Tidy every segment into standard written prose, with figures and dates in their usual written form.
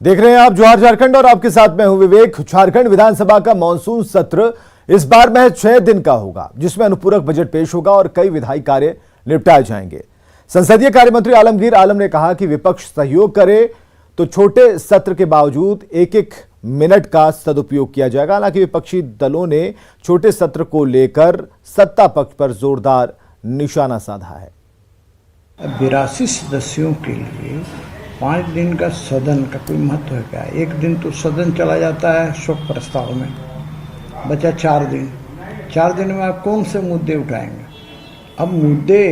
देख रहे हैं आप जोहार झारखंड और आपके साथ मैं हूं विवेक। झारखंड विधानसभा का मानसून सत्र इस बार महज 6 दिन का होगा, जिसमें अनुपूरक बजट पेश होगा और कई विधायी कार्य निपटाए जाएंगे। संसदीय कार्य मंत्री आलमगीर आलम ने कहा कि विपक्ष सहयोग करे तो छोटे सत्र के बावजूद एक एक मिनट का सदुपयोग किया जाएगा। हालांकि विपक्षी दलों ने छोटे सत्र को लेकर सत्ता पक्ष पर जोरदार निशाना साधा है। 82 सदस्यों के लिए 5 दिन का सदन का कोई महत्व है क्या? एक दिन तो सदन चला जाता है शोक प्रस्ताव में, बचा 4 दिन। 4 दिन में आप कौन से मुद्दे उठाएंगे? अब मुद्दे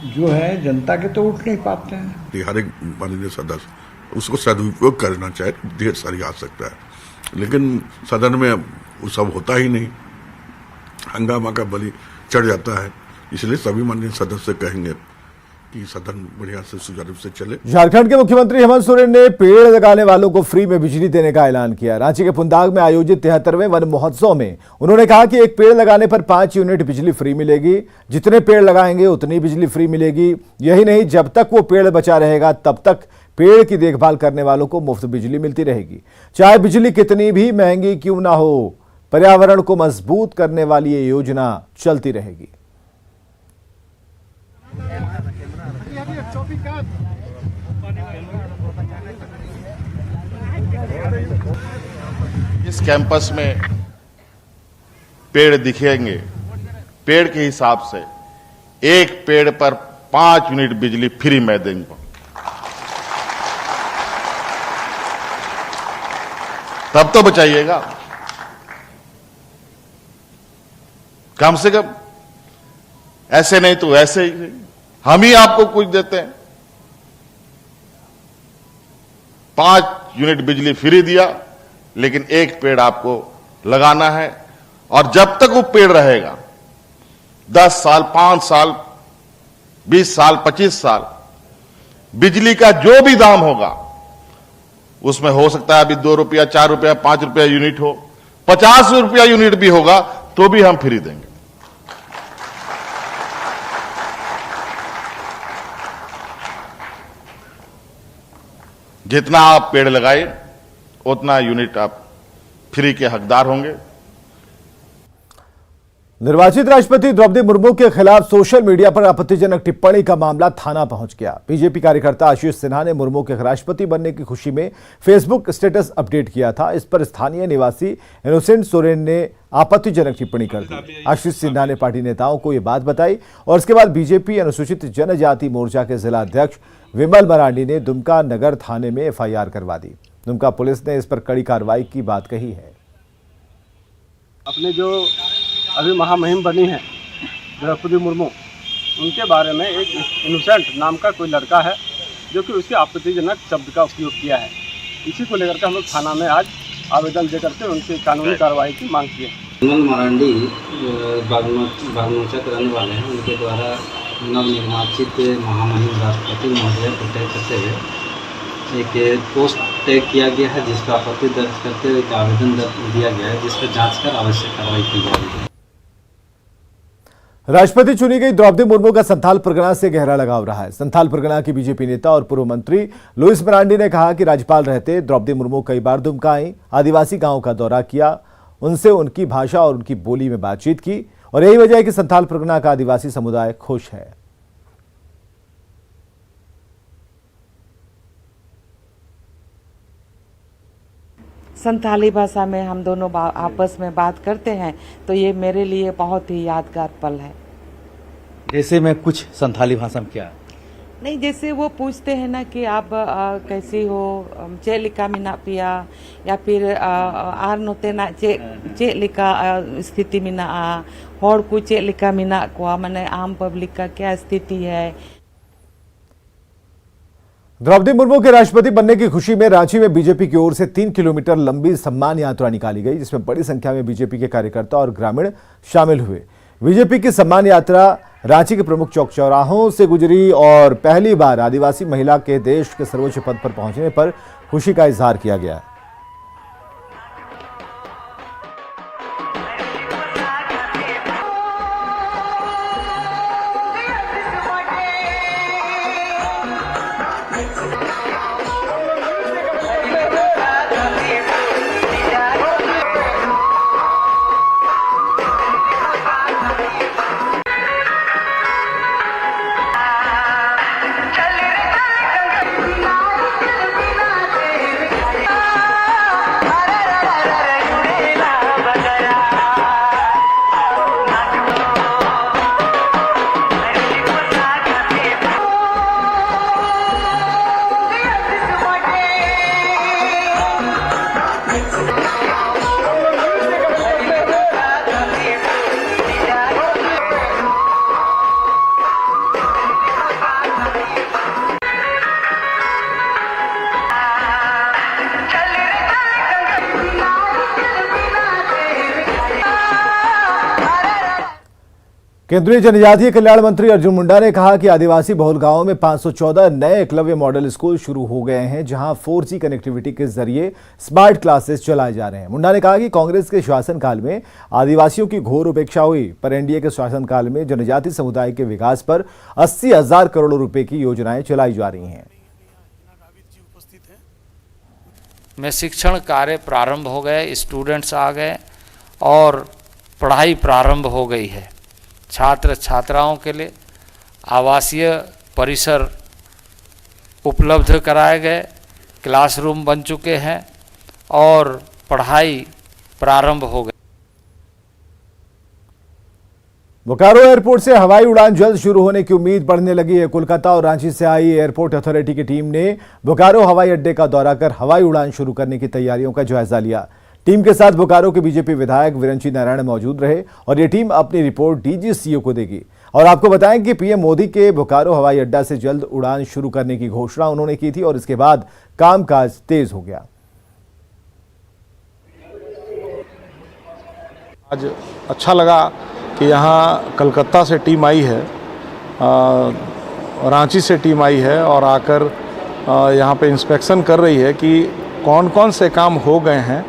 जो है जनता के तो उठ नहीं पाते हैं। हर एक माननीय सदस्य उसको सदुपयोग करना चाहे ढेर सारी आ सकता है, लेकिन सदन में वो सब होता ही नहीं, हंगामा का बलि चढ़ जाता है। इसलिए सभी माननीय सदस्य कहेंगे कि सदन बढ़िया से सुचारू रूप से चले। झारखंड के मुख्यमंत्री हेमंत सोरेन ने पेड़ लगाने वालों को फ्री में बिजली देने का ऐलान किया। रांची के पुंदाग में आयोजित 73वें वन महोत्सव में उन्होंने कहा कि एक पेड़ लगाने पर 5 यूनिट बिजली फ्री मिलेगी। जितने पेड़ लगाएंगे उतनी बिजली फ्री मिलेगी। यही नहीं, जब तक वो पेड़ बचा रहेगा तब तक पेड़ की देखभाल करने वालों को मुफ्त बिजली मिलती रहेगी, चाहे बिजली कितनी भी महंगी क्यों ना हो। पर्यावरण को मजबूत करने वाली ये योजना चलती रहेगी। इस कैंपस में पेड़ दिखेंगे, पेड़ के हिसाब से एक पेड़ पर 5 यूनिट बिजली फ्री मैं दूंगा। तब तो बचाइएगा, कम से कम। ऐसे नहीं तो वैसे ही हम ही आपको कुछ देते हैं। 5 यूनिट बिजली फ्री दिया, लेकिन एक पेड़ आपको लगाना है। और जब तक वो पेड़ रहेगा, 10 साल, 5 साल, 20 साल, 25 साल, बिजली का जो भी दाम होगा उसमें हो सकता है अभी 2 रुपया, 4 रुपया, 5 रुपया यूनिट हो, 50 रुपया यूनिट भी होगा तो भी हम फ्री देंगे। जितना आप पेड़ लगाए उतना यूनिट आप फ्री के हकदार होंगे। निर्वाचित राष्ट्रपति द्रौपदी मुर्मू के खिलाफ सोशल मीडिया पर आपत्तिजनक टिप्पणी का मामला थाना पहुंच गया। बीजेपी कार्यकर्ता आशीष सिन्हा ने मुर्मू के राष्ट्रपति बनने की खुशी में फेसबुक स्टेटस अपडेट किया था। इस पर स्थानीय निवासी इनोसेंट सोरेन ने आपत्तिजनक टिप्पणी कर दी। आशीष सिन्हा ने पार्टी नेताओं को यह बात बताई और इसके बाद बीजेपी अनुसूचित जनजाति मोर्चा के जिला अध्यक्ष विमल मरांडी ने दुमका नगर थाने में FIR करवा दी। दुमका पुलिस ने इस पर कड़ी कार्रवाई की बात कही है। अपने जो अभी महामहिम बनी है द्रौपदी मुर्मू, उनके बारे में एक इनोसेंट नाम का कोई लड़का है जो कि उसके आपत्तिजनक शब्द का उपयोग किया है। इसी को लेकर के हम लोग थाना में आज आवेदन देकर के उनसे कानूनी कार्रवाई की मांग की है। विमल मरांडी बागमोचा के रहने वाले हैं, उनके द्वारा नवनिर्वाचित महामहिम राष्ट्रपति महोदय को टैग करते हुए एक पोस्ट टैग किया गया है, जिसका आपत्ति दर्ज करते हुए एक आवेदन दिया गया है, जिस पर जांच कर आवश्यक कार्रवाई की जाएगी। राष्ट्रपति चुनी गई द्रौपदी मुर्मू का संथाल परगना से गहरा लगाव रहा है। संथाल परगना की बीजेपी नेता और पूर्व मंत्री लुइस मरांडी ने कहा कि राज्यपाल रहते द्रौपदी मुर्मू कई बार दुमका आई, आदिवासी गांव का दौरा किया, उनसे उनकी भाषा और उनकी बोली में बातचीत की और यही वजह है कि संथाल परगना का आदिवासी समुदाय खुश है। संथाली भाषा में हम दोनों आपस में बात करते हैं, तो ये मेरे लिए बहुत ही यादगार पल है। जैसे मैं कुछ संथाली भाषा में क्या नहीं, जैसे वो पूछते हैं ना कि आप कैसी हो, चे लिका मिना पिया, या फिर आर नोते ना चे लिका स्थिति मिना हर को चे लिका मिना को, माने आम पब्लिक का क्या स्थिति है। द्रौपदी मुर्मू के राष्ट्रपति बनने की खुशी में रांची में बीजेपी की ओर से 3 किलोमीटर लंबी सम्मान यात्रा निकाली गई, जिसमें बड़ी संख्या में बीजेपी के कार्यकर्ता और ग्रामीण शामिल हुए। बीजेपी की सम्मान यात्रा रांची के प्रमुख चौक चौराहों से गुजरी और पहली बार आदिवासी महिला के देश के सर्वोच्च पद पर पहुंचने पर खुशी का इजहार किया गया। केंद्रीय जनजातीय कल्याण मंत्री अर्जुन मुंडा ने कहा कि आदिवासी बहुल गांवों में 514 नए एकलव्य मॉडल स्कूल शुरू हो गए हैं, जहां 4G कनेक्टिविटी के जरिए स्मार्ट क्लासेस चलाए जा रहे हैं। मुंडा ने कहा कि कांग्रेस के शासनकाल में आदिवासियों की घोर उपेक्षा हुई, पर एनडीए के शासनकाल में जनजातीय समुदाय के विकास पर 80,000 करोड़ रुपए की योजनाएं चलाई जा रही हैं। में शिक्षण कार्य प्रारंभ हो गए, स्टूडेंट्स आ गए और पढ़ाई प्रारंभ हो गई है। छात्र छात्राओं के लिए आवासीय परिसर उपलब्ध कराए गए, क्लासरूम बन चुके हैं और पढ़ाई प्रारंभ हो गई। बोकारो एयरपोर्ट से हवाई उड़ान जल्द शुरू होने की उम्मीद बढ़ने लगी है। कोलकाता और रांची से आई एयरपोर्ट अथॉरिटी की टीम ने बोकारो हवाई अड्डे का दौरा कर हवाई उड़ान शुरू करने की तैयारियों का जायजा लिया। टीम के साथ बोकारो के बीजेपी विधायक विरंची नारायण मौजूद रहे और ये टीम अपनी रिपोर्ट डीजीसीओ को देगी। और आपको बताएं कि पीएम मोदी के बोकारो हवाई अड्डा से जल्द उड़ान शुरू करने की घोषणा उन्होंने की थी और इसके बाद कामकाज तेज हो गया। आज अच्छा लगा कि यहाँ कलकत्ता से टीम आई है, रांची से टीम आई है और आकर यहाँ पे इंस्पेक्शन कर रही है कि कौन कौन से काम हो गए हैं,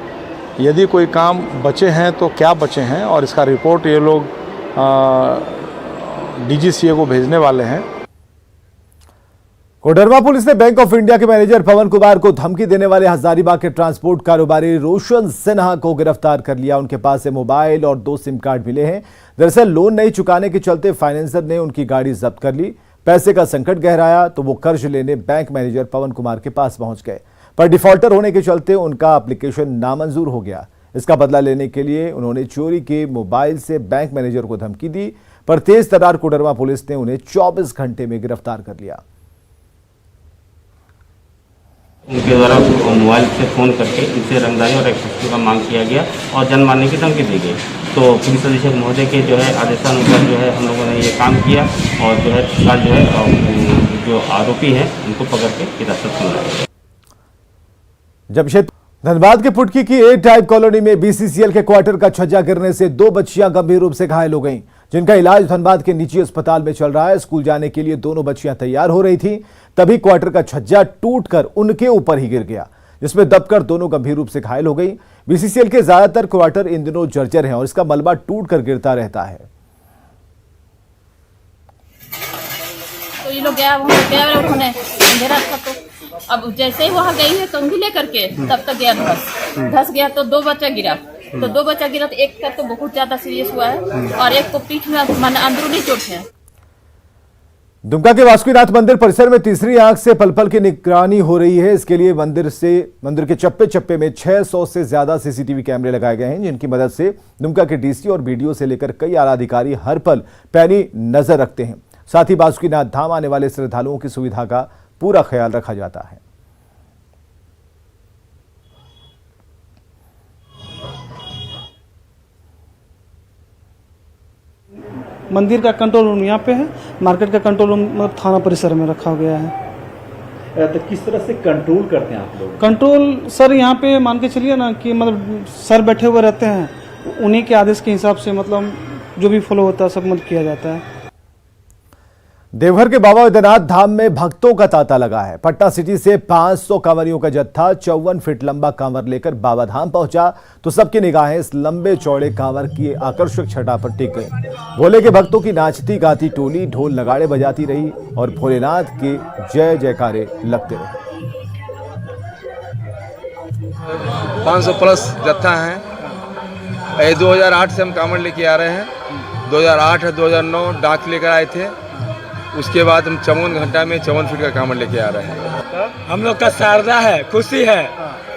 यदि कोई काम बचे हैं तो क्या बचे हैं, और इसका रिपोर्ट ये लोग डीजीसीए को भेजने वाले हैं। कोडरमा पुलिस ने बैंक ऑफ इंडिया के मैनेजर पवन कुमार को धमकी देने वाले हजारीबाग के ट्रांसपोर्ट कारोबारी रोशन सिन्हा को गिरफ्तार कर लिया। उनके पास से मोबाइल और 2 सिम कार्ड मिले हैं। दरअसल लोन नहीं चुकाने के चलते फाइनेंसर ने उनकी गाड़ी जब्त कर ली। पैसे का संकट गहराया तो वो कर्ज लेने बैंक मैनेजर पवन कुमार के पास पहुंच गए, पर डिफॉल्टर होने के चलते उनका एप्लीकेशन नामंजूर हो गया। इसका बदला लेने के लिए उन्होंने चोरी के मोबाइल से बैंक मैनेजर को धमकी दी, पर तेज तर्रार कोडरमा पुलिस ने उन्हें 24 घंटे में गिरफ्तार कर लिया। उनके द्वारा मोबाइल से फ़ोन करके इनसे रंगदारी और एक्सेस का मांग किया गया और जान मारने की धमकी दी गई। तो पुलिस अधीक्षक महोदय के जो है आदेशानुसार जो है हम लोगों ने ये काम किया और जो है फिलहाल जो है जो आरोपी हैं उनको पकड़ के हिरासत में लाया। जमशेदपुर धनबाद के पुटकी की ए टाइप कॉलोनी में बीसीसीएल के क्वार्टर का छज्जा गिरने से 2 बच्चियां गंभीर रूप से घायल हो गईं, जिनका इलाज धनबाद के निजी अस्पताल में चल रहा है। स्कूल जाने के लिए दोनों बच्चियां तैयार हो रही थी, तभी क्वार्टर का छज्जा टूटकर उनके ऊपर ही गिर गया, जिसमें दबकर दोनों गंभीर रूप से घायल हो गई। बीसीसीएल के ज्यादातर क्वार्टर इन दिनों जर्जर हैं और इसका मलबा टूटकर गिरता रहता है। तो ये लोग गया उन्होंने अंधेरा था, तो अब जैसे ही वहाँ गई है तो उंगली लेकर के तब तक गया धस गया तो 2 बच्चा गिरा। तो 2 बच्चा गिरा तो एक का तो बहुत ज्यादा सीरियस हुआ है और एक को पीठ में अंदरूनी चोट है। दुमका के वासुकीनाथ मंदिर परिसर में तीसरी आंख से पल पल की निगरानी हो रही है। इसके लिए मंदिर के चप्पे चप्पे में 600 से ज्यादा सीसीटीवी कैमरे लगाए गए हैं, जिनकी मदद से दुमका के डीसी और बीडीओ से लेकर कई आला अधिकारी हर पल पैनी नजर रखते हैं। साथ ही वासुकीनाथ धाम आने वाले श्रद्धालुओं की सुविधा का पूरा ख्याल रखा जाता है। मंदिर का कंट्रोल रूम यहाँ पे है, मार्केट का कंट्रोल रूम मतलब थाना परिसर में रखा गया है। तो किस तरह से कंट्रोल करते हैं आप लोग? कंट्रोल सर यहाँ पे मान के चलिए ना कि मतलब सर बैठे हुए रहते हैं, उन्हीं के आदेश के हिसाब से मतलब जो भी फॉलो होता है सब मतलब किया जाता है। देवघर के बाबा वैद्यनाथ धाम में भक्तों का तांता लगा है। पटना सिटी से 500 कांवरियों का जत्था 54 फीट लंबा कांवर लेकर बाबा धाम पहुंचा तो सबकी निगाहें इस लंबे चौड़े कांवर की आकर्षक छटा पर टिक गई। भोले के भक्तों की नाचती गाती टोली ढोल नगाड़े बजाती रही और भोलेनाथ के जय जयकारे लगते रहे। 500 प्लस जत्था है। 2008 से हम कांवड़ लेके आ रहे हैं। 2008 है 2009 डाक लेकर आए थे। उसके बाद हम 54 घंटा में 54 फीट का कांवड़ लेके आ रहे हैं। हम लोग का शारदा है, खुशी है,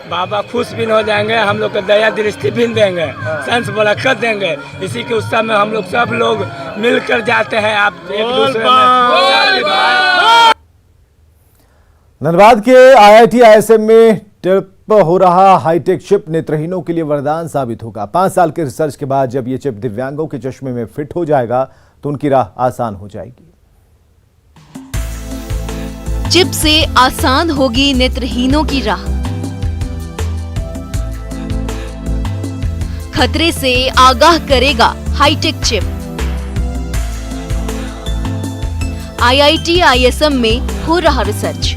बाबा खुश भी हो जाएंगे, हम लोग को दया दृष्टि भी देंगे, संस बरकत देंगे। इसी के उत्साह में हम लोग सब लोग मिलकर जाते हैं। आप एक दूसरे में। धनबाद के IIT ISM में टिप हो रहा हाईटेक चिप नेत्रहीनों के लिए वरदान साबित होगा। 5 साल के रिसर्च के बाद जब ये चिप दिव्यांगों के चश्मे में फिट हो जाएगा तो उनकी राह आसान हो जाएगी। चिप से आसान होगी नेत्रहीनों की राह। खतरे से आगाह करेगा हाईटेक चिप। IIT ISM में हो रहा रिसर्च।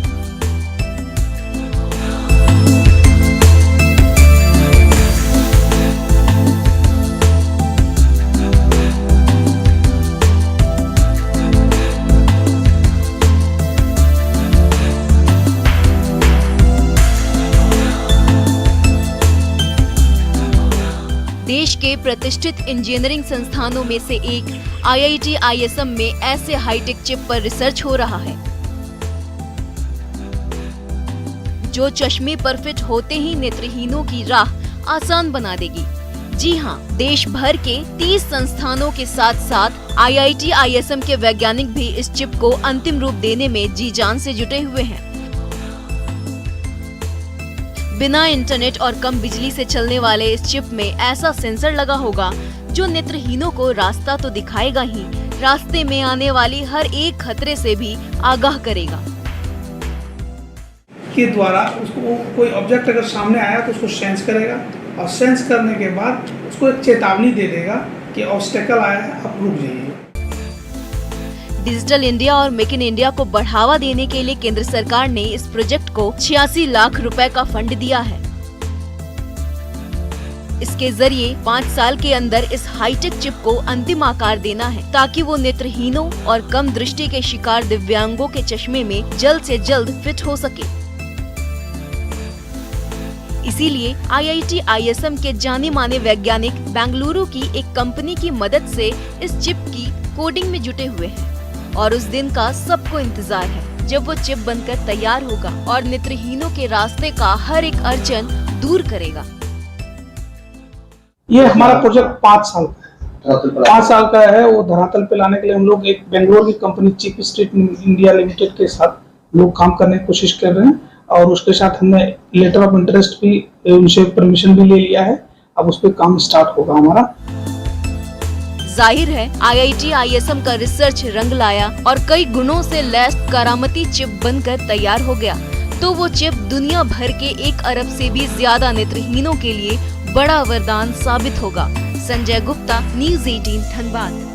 देश के प्रतिष्ठित इंजीनियरिंग संस्थानों में से एक IIT ISM में ऐसे हाईटेक चिप पर रिसर्च हो रहा है जो चश्मे पर फिट होते ही नेत्रहीनों की राह आसान बना देगी। जी हां, देश भर के 30 संस्थानों के साथ साथ IIT ISM के वैज्ञानिक भी इस चिप को अंतिम रूप देने में जी जान से जुटे हुए हैं। बिना इंटरनेट और कम बिजली से चलने वाले इस चिप में ऐसा सेंसर लगा होगा जो नेत्रहीनों को रास्ता तो दिखाएगा ही, रास्ते में आने वाली हर एक खतरे से भी आगाह करेगा। के द्वारा उसको कोई ऑब्जेक्ट अगर सामने आया तो उसको सेंस करेगा और सेंस करने के बाद उसको एक चेतावनी दे देगा कि ऑब्स्टेकल आया है, आप रुक जाइए। डिजिटल इंडिया और मेक इन इंडिया को बढ़ावा देने के लिए केंद्र सरकार ने इस प्रोजेक्ट को 86 लाख रुपए का फंड दिया है। इसके जरिए 5 साल के अंदर इस हाईटेक चिप को अंतिम आकार देना है ताकि वो नेत्रहीनों और कम दृष्टि के शिकार दिव्यांगों के चश्मे में जल्द से जल्द फिट हो सके। इसीलिए IIT ISM के जाने माने वैज्ञानिक बेंगलुरु की एक कंपनी की मदद से इस चिप की कोडिंग में जुटे हुए हैं और उस दिन का सबको इंतजार है जब वो चिप बनकर तैयार होगा और नेत्रहीनों के रास्ते का हर एक अड़चन दूर करेगा। ये हमारा प्रोजेक्ट 5 साल का है। 5 साल का है। वो धरातल पे लाने के लिए हम लोग एक बेंगलोर की company chip street India limited के साथ लोग काम करने की कोशिश कर रहे हैं और उसके साथ हमने लेटर ऑफ इंटरेस्ट भी, उनसे परमिशन भी ले लिया है। अब उस पर काम स्टार्ट होगा हमारा। जाहिर है IIT ISM का रिसर्च रंग लाया और कई गुणों से लैस करामती चिप बनकर तैयार हो गया तो वो चिप दुनिया भर के 1 अरब से भी ज्यादा नेत्रहीनों के लिए बड़ा वरदान साबित होगा। संजय गुप्ता, न्यूज़ 18 धनबाद।